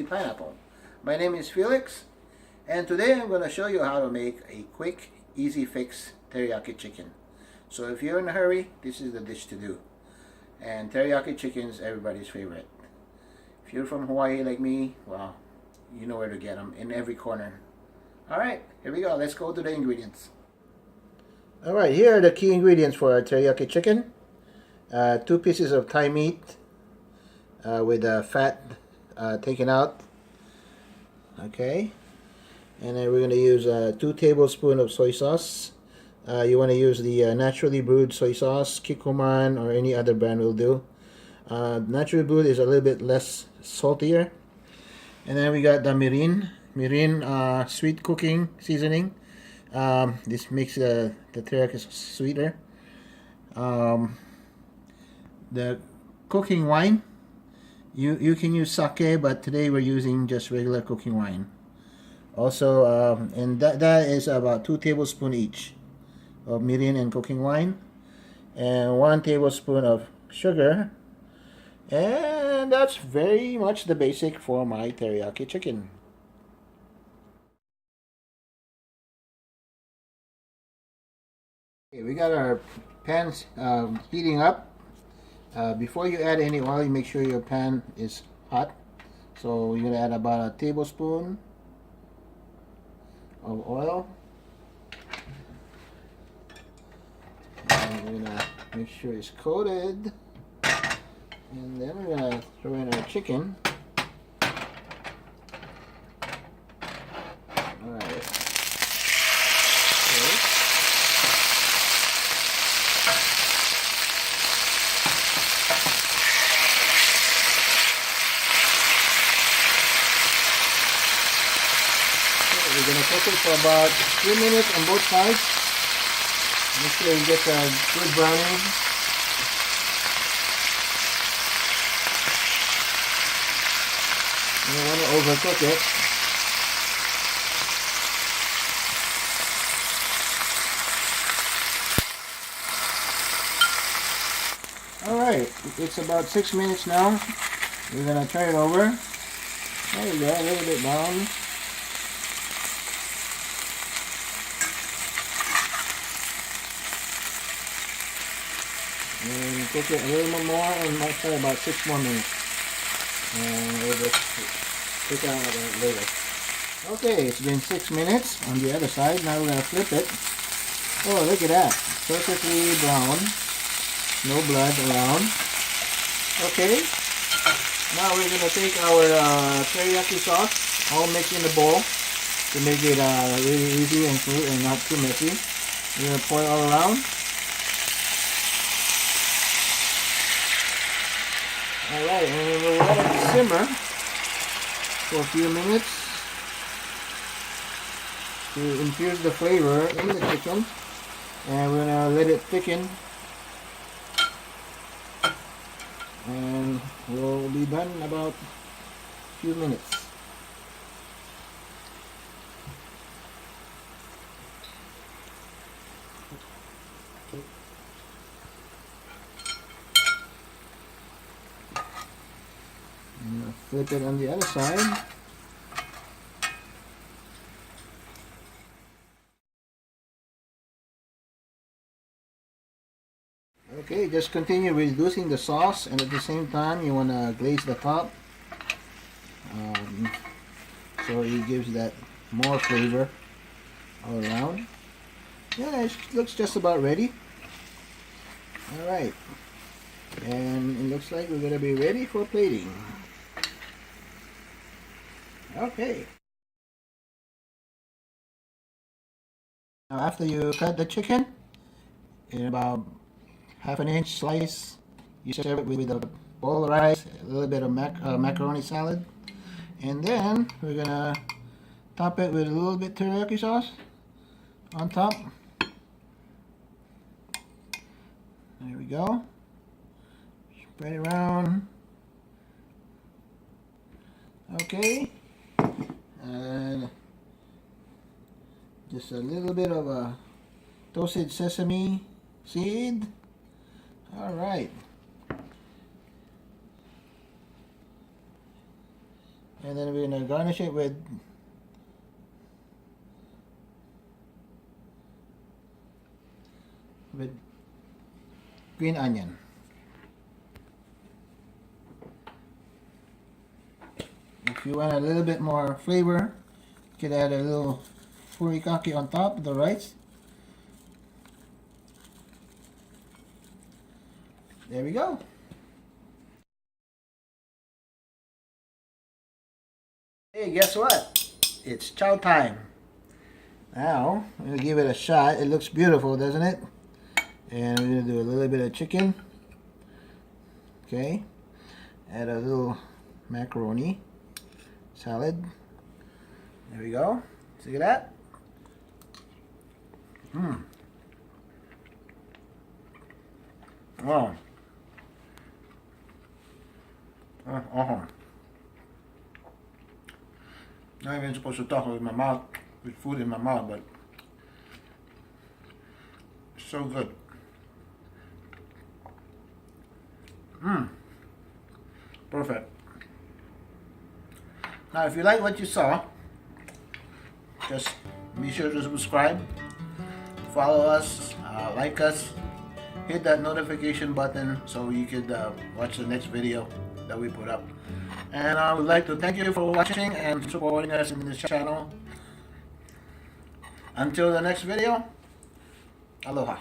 pineapple. My name is Felix, and today I'm going to show you how to make a quick, easy fix teriyaki chicken. So if you're in a hurry, this is the dish to do. And teriyaki chicken is everybody's favorite. If you're from Hawaii like me, well, you know where to get them, in every corner. Alright, here we go. Let's go to the ingredients. Alright, here are the key ingredients for our teriyaki chicken. 2 pieces of thigh meat with the fat taken out. Okay, and then we're going to use 2 tablespoons of soy sauce. You want to use the naturally brewed soy sauce, Kikkoman or any other brand will do. Naturally brewed is a little bit less saltier. And then we got the mirin sweet cooking seasoning. This makes the teriyaki sweeter. The cooking wine, you can use sake, but today we're using just regular cooking wine. Also, and that is about 2 tablespoons each of mirin and cooking wine, and 1 tablespoon of sugar. And that's very much the basic for my teriyaki chicken. Okay, we got our pans heating up. Before you add any oil, you make sure your pan is hot. So you're gonna add about a tablespoon of oil. And we're gonna make sure it's coated. And then we're gonna throw in our chicken. Alright. Okay. We're going to cook it for about 3 minutes on both sides. Make sure you get a good browning. You don't want to overcook it. Alright, it's about 6 minutes now. We're going to turn it over. There you go, a little bit brown. And cook it a little bit more, and might try about 6 more minutes. And we'll just take it out later. Okay, it's been 6 minutes on the other side. Now we're going to flip it. Oh, look at that. Perfectly brown. No blood around. Okay. Now we're going to take our teriyaki sauce, all mixed in the bowl to make it really easy and smooth and not too messy. We're going to pour it all around. Alright, and we'll let it simmer for a few minutes to infuse the flavor in the chicken, and we're going to let it thicken, and we'll be done in about a few minutes. Flip it on the other side. Okay, just continue reducing the sauce, and at the same time you want to glaze the top, so it gives that more flavor all around. Yeah, it looks just about ready. Alright, and it looks like we're going to be ready for plating. Okay. Now after you cut the chicken in about ½ an inch slice, you serve it with a bowl of rice, a little bit of macaroni salad, and then we're gonna top it with a little bit teriyaki sauce on top. There we go. Spread it around. Okay. And just a little bit of a toasted sesame seed. Alright. And then we're going to garnish it with green onion. If you want a little bit more flavor, you could add a little furikake on top of the rice. There we go. Hey, guess what? It's chow time. Now, I'm going to give it a shot. It looks beautiful, doesn't it? And we're going to do a little bit of chicken. Okay. Add a little macaroni salad. There we go. See that? Wow. Not even supposed to talk with my mouth, with food in my mouth, but it's so good. Perfect. Now, if you like what you saw, just be sure to subscribe, follow us, like us, hit that notification button so you could watch the next video that we put up. And I would like to thank you for watching and supporting us in this channel. Until the next video, aloha.